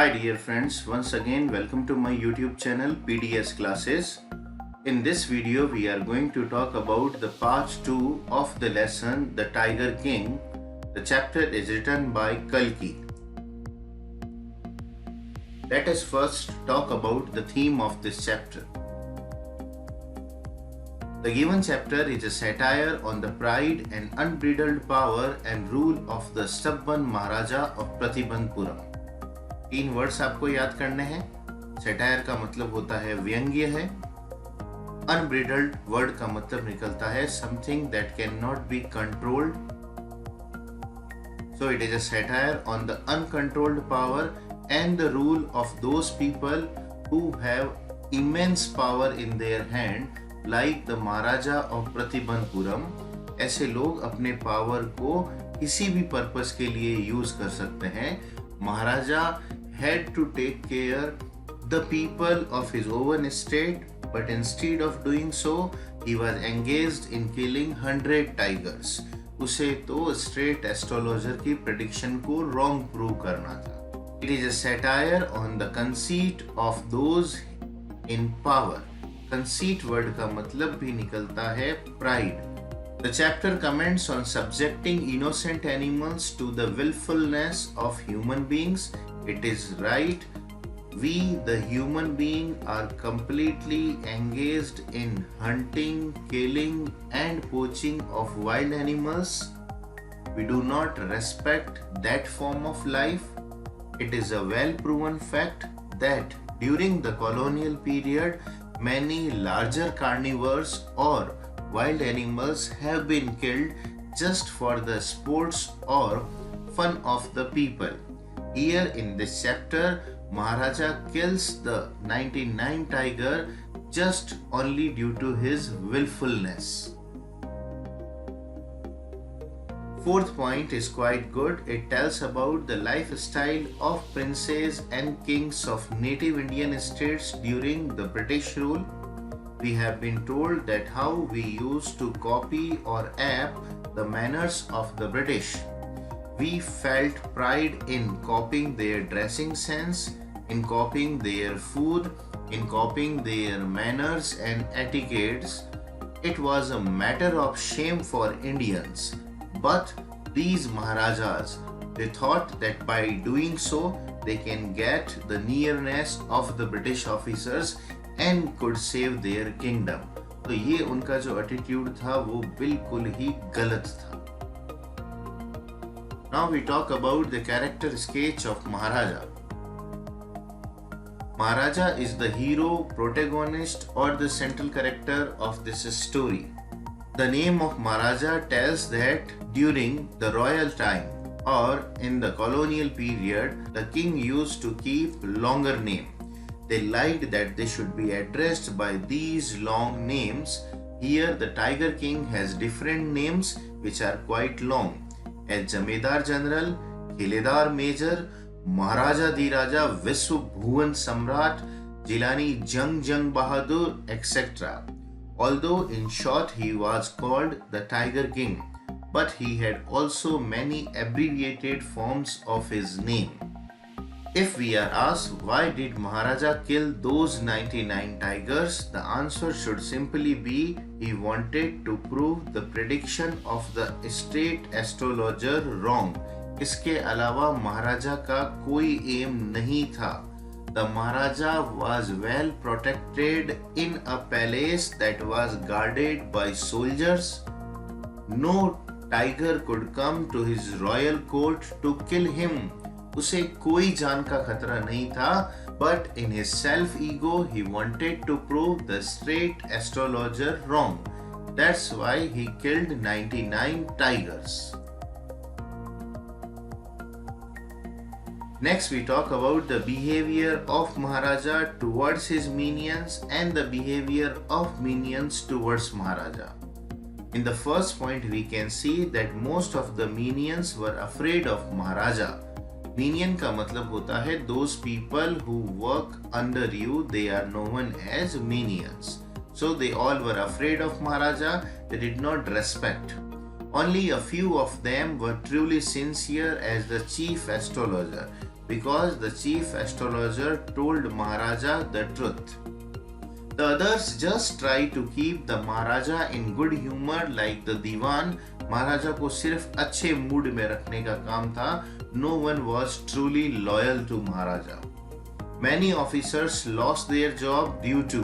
Hi dear friends, once again welcome to my YouTube channel PDS Classes. In this video we are going to talk about the part 2 of the lesson The Tiger King. The chapter is written by Kalki. Let us first talk about the theme of this chapter. The given chapter is a satire on the pride and unbridled power and rule of the stubborn Maharaja of Pratibandhpuram. 3 words आपको याद करने हैं. Satire का मतलब होता है व्यंग्य है. अनब्रिडल्ड वर्ड का मतलब निकलता है something that can not be controlled. So it is a satire on the uncontrolled power and the rule of those people who have immense power in their hand like the Maharaja of Pratibandapuram. ऐसे लोग अपने power को किसी भी purpose के लिए use कर सकते हैं. महाराजा had to take care the people of his own estate, but instead of doing so, he was engaged in killing 100 tigers. उसे तो स्ट्रेट एस्ट्रोलॉजर की प्रेडिक्शन को रॉन्ग प्रूव करना था. It is a satire on the conceit of those in power. Conceit word का मतलब भी निकलता है pride. The chapter comments on subjecting innocent animals to the willfulness of human beings. It is right. We, the human being, are completely engaged in hunting, killing, and poaching of wild animals. We do not respect that form of life. It is a well-proven fact that during the colonial period, many larger carnivores or wild animals have been killed just for the sports or fun of the people. Here in this chapter, Maharaja kills the 99 tiger just only due to his willfulness. Fourth point is quite good. It tells about the lifestyle of princes and kings of native Indian states during the British rule. We have been told that how we used to copy or ape the manners of the British. We felt pride in copying their dressing sense, in copying their food, in copying their manners and etiquettes. It was a matter of shame for Indians. But these Maharajas, they thought that by doing so, they can get the nearness of the British officers and could save their kingdom. तो ये उनका जो attitude था वो बिल्कुल ही गलत था. Now we talk about the character sketch of Maharaja. Maharaja is the hero, protagonist, or the central character of this story. The name of Maharaja tells that during the royal time or in the colonial period, the king used to keep longer name. They liked that they should be addressed by these long names. Here the Tiger King has different names which are quite long. As Jamedar General, Khiledar Major, Maharaja Dhiraja Vishwa Bhuvan Samrat, Jilani Jang Bahadur, etc. Although in short he was called the Tiger King, but he had also many abbreviated forms of his name. If we are asked why did Maharaja kill those 99 tigers, the answer should simply be he wanted to prove the prediction of the state astrologer wrong. इसके अलावा महाराजा का कोई M नहीं था. The Maharaja was well protected in a palace that was guarded by soldiers. No tiger could come to his royal court to kill him. उसे कोई जान का खतरा नहीं था, but in his self ego he wanted to prove the straight astrologer wrong. That's why he killed 99 tigers. Next we talk about the behavior of Maharaja towards his minions and the behavior of minions towards Maharaja. In the first point we can see that most of the minions were afraid of Maharaja. Minion का मतलब होता है those people who work under you, they are known as minions. So they all were afraid of Maharaja, they did not respect. Only a few of them were truly sincere as the chief astrologer. because the chief astrologer told Maharaja the truth. The others just try to keep the Maharaja in good humor like the Diwan. Maharaja को सिर्फ अच्छे mood में रखने का काम था. No one was truly loyal to Maharaja. Many officers lost their job due to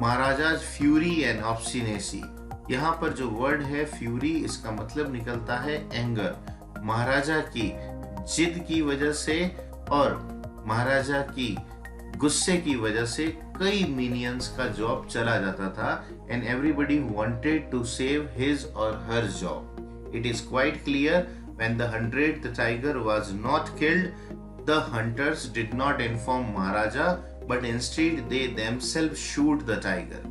Maharaja's fury and obstinacy. यहाँ पर जो वर्ड है फ्यूरी, इसका मतलब निकलता है एंगर. महाराजा की जिद की वजह से और महाराजा की गुस्से की वजह से कई मिनियंस का जॉब चला जाता था and everybody wanted to save his or her job. It is quite clear when the 100th tiger was not killed, the hunters did not inform Maharaja but instead they themselves shoot the tiger.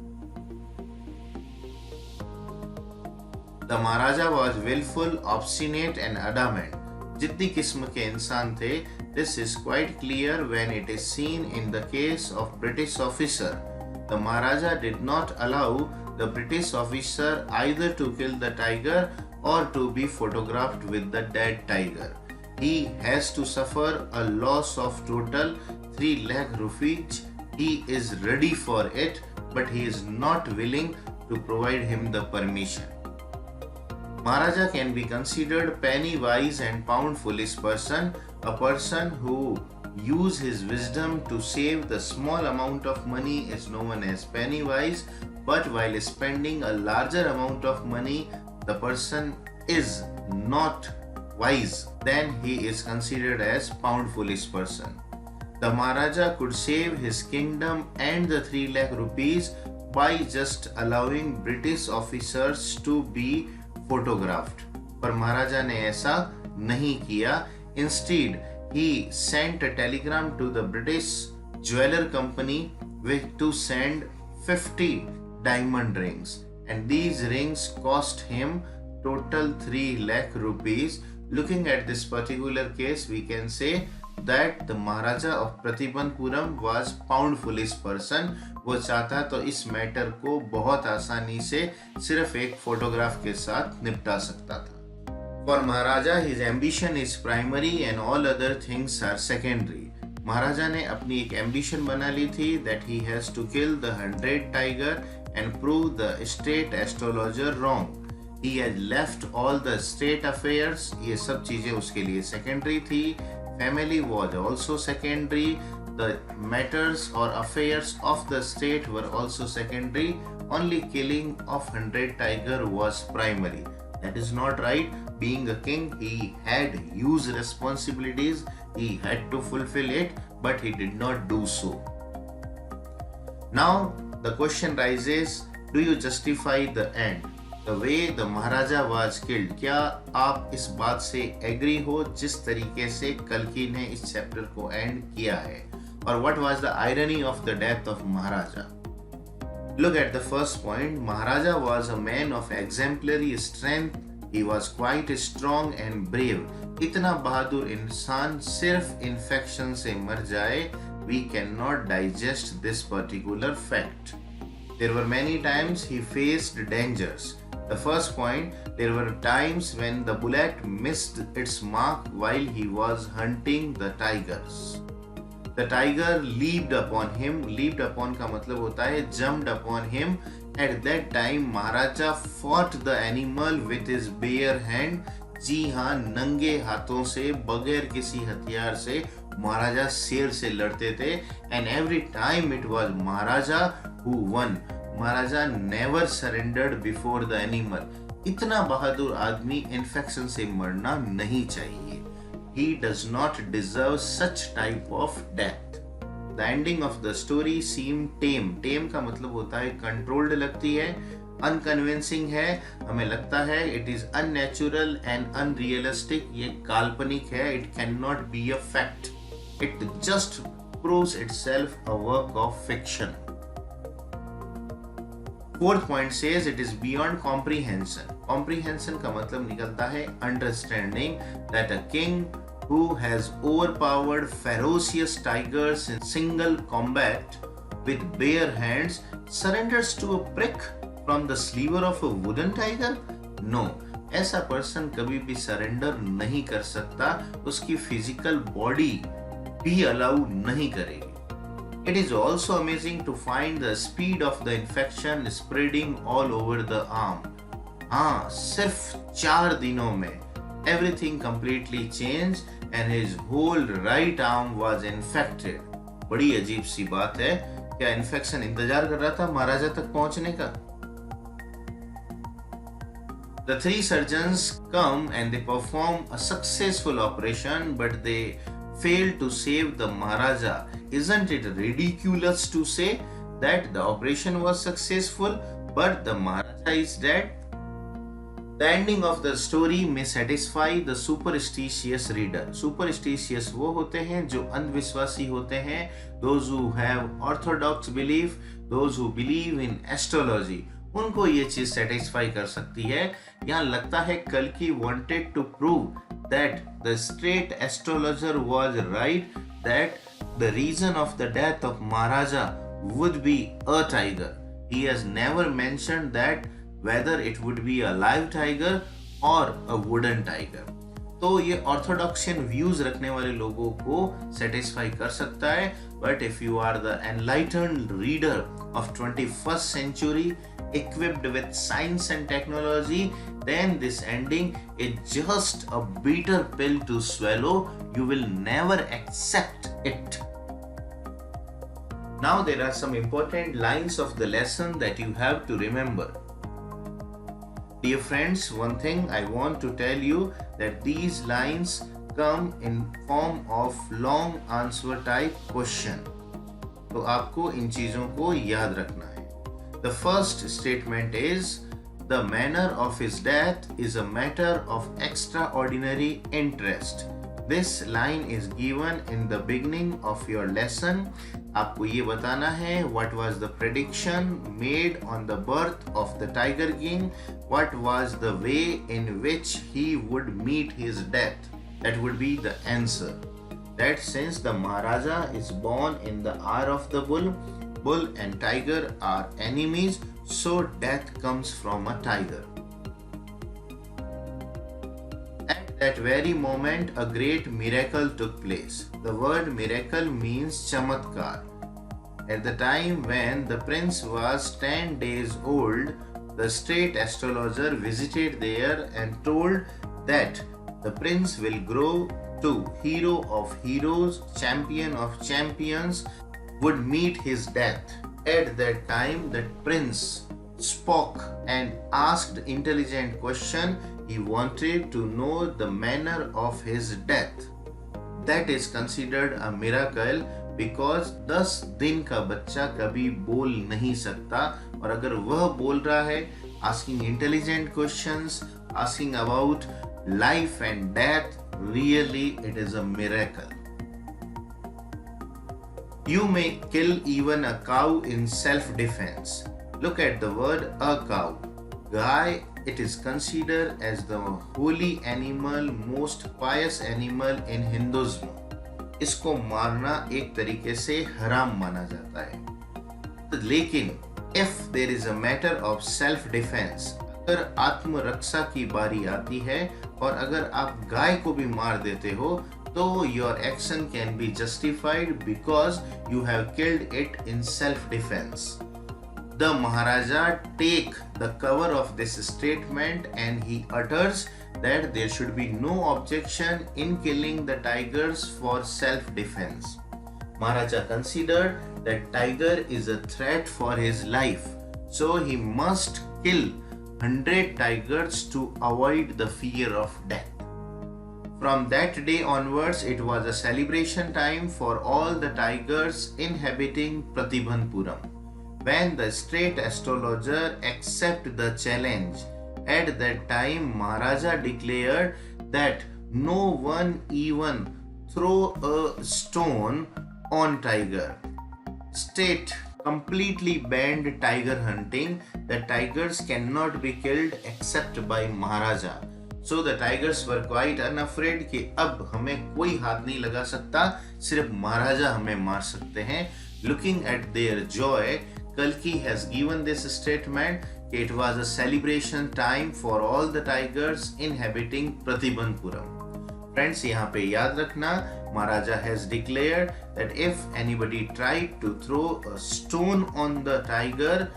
The Maharaja was willful, obstinate and adamant. जितनी किस्म के इंसान थे, this is quite clear when it is seen in the case of British officer. The Maharaja did not allow the British officer either to kill the tiger or to be photographed with the dead tiger. He has to suffer a loss of total 3 lakh rupees. He is ready for it, but he is not willing to provide him the permission. Maharaja can be considered penny wise and pound foolish person. A person who use his wisdom to save the small amount of money is known as penny wise, but while spending a larger amount of money, the person is not wise, then he is considered as pound foolish person. The Maharaja could save his kingdom and the 3 lakh rupees by just allowing British officers to be photographed. पर महाराजा ने ऐसा नहीं किया. Instead, he sent a telegram to the British jeweler company to send 50 diamond rings, and these rings cost him total 3 lakh rupees. Looking at this particular case, we can say that the Maharaja of Pratibandpuram was pound foolish person. वो चाहता तो इस matter को बहुत आसानी से सिर्फ एक फोटोग्राफ के साथ निपटा सकता था. For Maharaja, his ambition is primary and all other things are secondary. महाराजा ने अपनी एक एम्बिशन बना ली थी that he has to kill the 100th tiger and prove the state astrologer wrong. He had left all the state affairs. ये सब चीजें उसके लिए secondary थी. Family was also secondary. The matters or affairs of the state were also secondary. Only killing of 100 tiger was primary. That is not right. Being a king, he had huge responsibilities. He had to fulfill it, but he did not do so. Now the question rises, do you justify the end? The way the Maharaja was killed. क्या आप इस बात से agree हो जिस तरीके से कल्कि ने इस चैप्टर को एंड किया है? Or what was the irony of the death of Maharaja? Look at the first point. Maharaja was a man of exemplary strength. He was quite strong and brave. इतना बहादुर इंसान सिर्फ इन्फेक्शन से मर जाए, we cannot digest this particular fact. There were many times he faced dangers. The first point, there were times when the bullet missed its mark while he was hunting the tigers. The tiger leaped upon him. Leaped upon का मतलब होता है jumped upon him. At that time, Maharaja fought the animal with his bare hand. जी हाँ, नंगे हाथों से बगैर किसी हथियार से महाराजा शेर से लड़ते थे. And every time it was Maharaja who won. Maharaja never surrendered before the animal. इतना बहादुर आदमी इन्फेक्शन से मरना नहीं चाहिए. He does not deserve such type of death. The ending of the story seemed tame. Tame का मतलब होता है controlled लगती है, unconvincing है, हमें लगता है it is unnatural and unrealistic. ये काल्पनिक है. It cannot be a fact. It just proves itself a work of fiction. Fourth point says it is beyond comprehension. Comprehension का मतलब निकलता है understanding that a king who has overpowered ferocious tigers in single combat with bare hands surrenders to a prick from the sliver of a wooden tiger? No, ऐसा person कभी भी surrender नहीं कर सकता. उसकी फिजिकल बॉडी भी allow नहीं करेगी। It is also amazing to find the speed of the infection spreading all over the arm. हाँ, सिर्फ 4 दिनों में everything completely changed and his whole right arm was infected. बड़ी अजीब सी बात है, क्या इन्फेक्शन इंतजार कर रहा था महाराजा तक पहुंचने का? The 3 surgeons come and they perform a successful operation, but they failed to save the Maharaja. Isn't it ridiculous to say that the operation was successful, but the Maharaja is dead? The ending of the story may satisfy the superstitious reader. Superstitious वो होते हैं जो अंधविश्वासी होते हैं, those who have orthodox belief, those who believe in astrology. उनको ये चीज satisfy कर सकती है। यहाँ लगता है कल्कि wanted to prove that the straight astrologer was right, that the reason of the death of Maharaja would be a tiger. He has never mentioned that whether it would be a live tiger or a wooden tiger. तो ये ऑर्थोडॉक्सियन views रखने वाले लोगों को satisfy कर सकता है, but if you are the enlightened reader of 21st century equipped with science and technology, then this ending is just a bitter pill to swallow. You will never accept it. Now there are some important lines of the lesson that you have to remember. Dear friends, one thing I want to tell you that these lines come in form of long answer type question. तो आपको इन चीजों को याद रखना है। The first statement is, the manner of his death is a matter of extraordinary interest. This line is given in the beginning of your lesson. आपको ये बताना है what was the prediction made on the birth of the Tiger King, what was the way in which he would meet his death. That would be the answer. That since the Maharaja is born in the hour of the bull, bull and tiger are enemies, so death comes from a tiger. At that very moment, a great miracle took place. The word miracle means chamatkar. At the time when the prince was 10 days old, the straight astrologer visited there and told that the prince will grow to hero of heroes, champion of champions, would meet his death. At that time, that prince spoke and asked intelligent question. He wanted to know the manner of his death. That is considered a miracle because 10 दिन का बच्चा कभी बोल नहीं सकता, और अगर वह बोल रहा है, asking intelligent questions, asking about life and death, really it is a miracle. You may kill even a cow in self-defense. Look at the word a cow. Guy, it is considered as the holy animal, most pious animal in Hinduism. इसको मारना एक तरीके से हराम माना जाता है। लेकिन if there is a matter of self-defense, अगर आत्मरक्षा की बारी आती है और अगर आप गाय को भी मार देते हो, तो your action can be justified because you have killed it in self-defense. The Maharaja take the cover of this statement and he utters that there should be no objection in killing the tigers for self-defense. Maharaja considered that tiger is a threat for his life, so he must kill 100 tigers to avoid the fear of death. From that day onwards, it was a celebration time for all the tigers inhabiting Pratibhanpuram. When the straight astrologer accepted the challenge, at that time Maharaja declared that no one even throw a stone on tiger. State completely banned tiger hunting. The tigers cannot be killed except by Maharaja. So the tigers were quite unafraid कि अब हमें कोई हाथ नहीं लगा सकता, सिर्फ महाराजा हमें मार सकते हैं. Looking at their joy, Kalki has given this statement that it was a celebration time for all the tigers inhabiting Pratibhanpuram. Friends, यहाँ पे याद रखना, Maharaja has declared that if anybody tried to throw a stone on the tiger,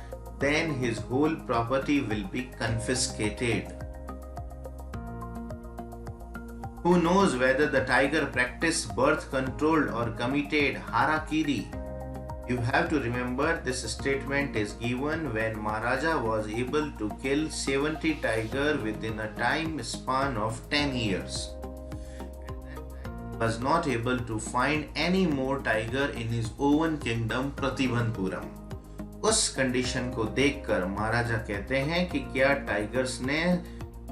then his whole property will be confiscated. Who knows whether the tiger practiced birth control or committed harakiri? You have to remember this statement is given when Maharaja was able to kill 70 tigers within a time span of 10 years. Was not able to find any more tiger in his own kingdom Pratibandpuram. उस condition को देखकर महाराजा कहते हैं कि क्या tigers ने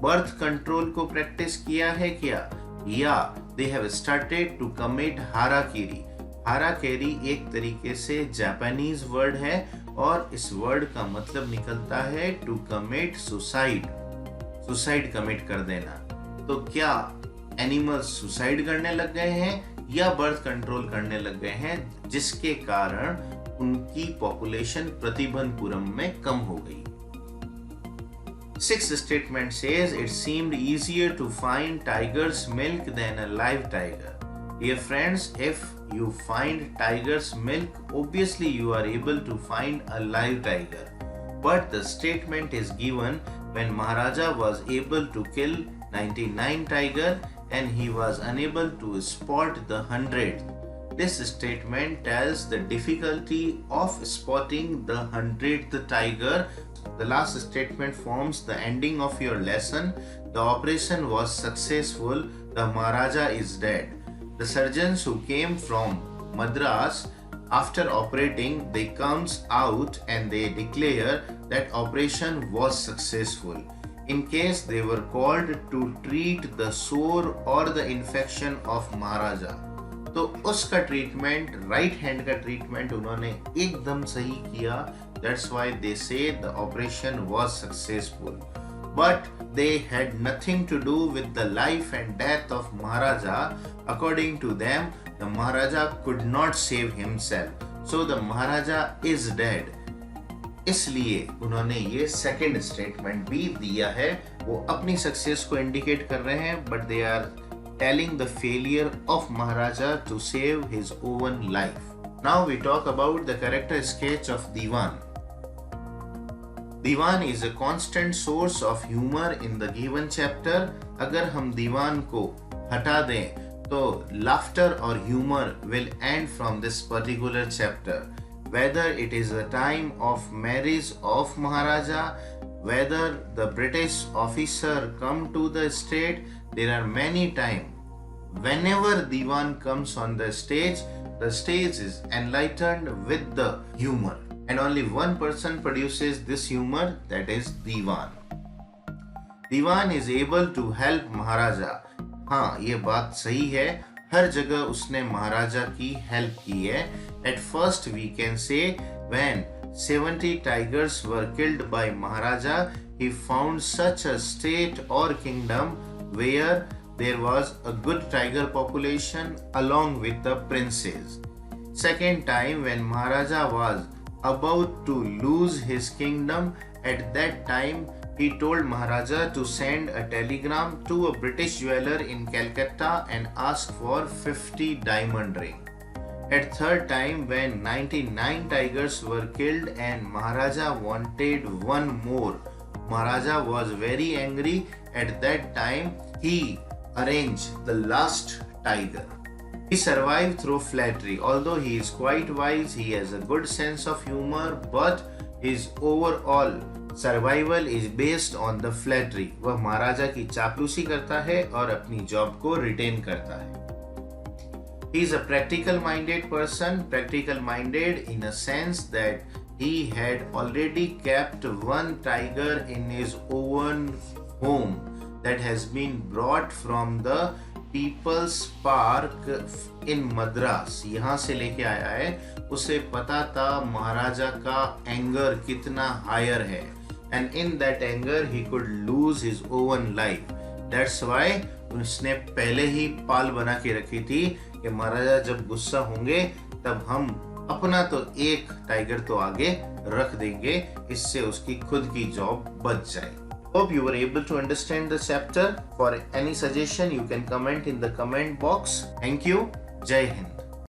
birth control को practice किया है क्या, या they have started to commit harakiri. Harakiri एक तरीके से जापानीज वर्ड है और इस वर्ड का मतलब निकलता है to commit suicide, suicide commit कर देना। तो क्या एनिमल्स सुसाइड करने लग गए हैं या बर्थ कंट्रोल करने लग गए हैं, जिसके कारण उनकी पॉपुलेशन प्रतिबंधपुरम में कम हो गई। Sixth statement says it seemed easier to find tiger's milk than a live tiger. Dear friends, if you find tiger's milk, obviously you are able to find a live tiger. But the statement is given when Maharaja was able to kill 99 tiger and he was unable to spot the 100th. This statement tells the difficulty of spotting the 100th tiger. The last statement forms the ending of your lesson. The operation was successful. The Maharaja is dead. The surgeons who came from Madras after operating, they comes out and they declare that operation was successful. In case they were called to treat the sore or the infection of Maharaja. तो उसका treatment, right hand का treatment उन्होंने एकदम सही किया। That's why they say the operation was successful, but they had nothing to do with the life and death of maharaja. According to them the maharaja could not save himself, so the maharaja is dead. इसलिए उन्होंने ये second statement भी दिया है। वो अपनी success को indicate कर रहे हैं, but they are telling the failure of Maharaja to save his own life. Now we talk about the character sketch of Diwan. Diwan is a constant source of humor in the given chapter. अगर हम दीवान को हटा दें तो laughter or humor will end from this particular chapter. Whether it is the time of marriage of Maharaja, whether the British officer come to the state, there are many times whenever Diwan comes on the stage is enlightened with the humor, and only one person produces this humor, that is Diwan. Diwan is able to help Maharaja. हाँ, ये बात सही है, हर जगह उसने महाराजा की help की है। At first we can say when 70 tigers were killed by Maharaja, he found such a state or kingdom where there was a good tiger population along with the princes. Second time when Maharaja was about to lose his kingdom, at that time he told Maharaja to send a telegram to a British jeweler in Calcutta and ask for 50 diamond ring. At third time when 99 tigers were killed and Maharaja wanted one more, Maharaja was very angry. At that time he arranged the last tiger. He survived through flattery. Although he is quite wise, he has a good sense of humor, but his overall survival is based on the flattery. वह महाराजा की चापलूसी करता है और अपनी job को retain करता है। He is a practical minded person, practical minded in a sense that he had already kept one tiger in his own home that has been brought from the People's Park in Madras. यहाँ से लेके आया है। उसे पता था महाराजा का anger कितना हायर है, and in that anger he could lose his own life. That's why उसने पहले ही पाल बना के रखी थी कि महाराजा जब गुस्सा होंगे तब हम अपना तो एक टाइगर तो आगे रख देंगे, इससे उसकी खुद की जॉब बच जाए। Hope you were able to understand the chapter. For any suggestion, you can comment in the comment box. Thank you. Jai Hind.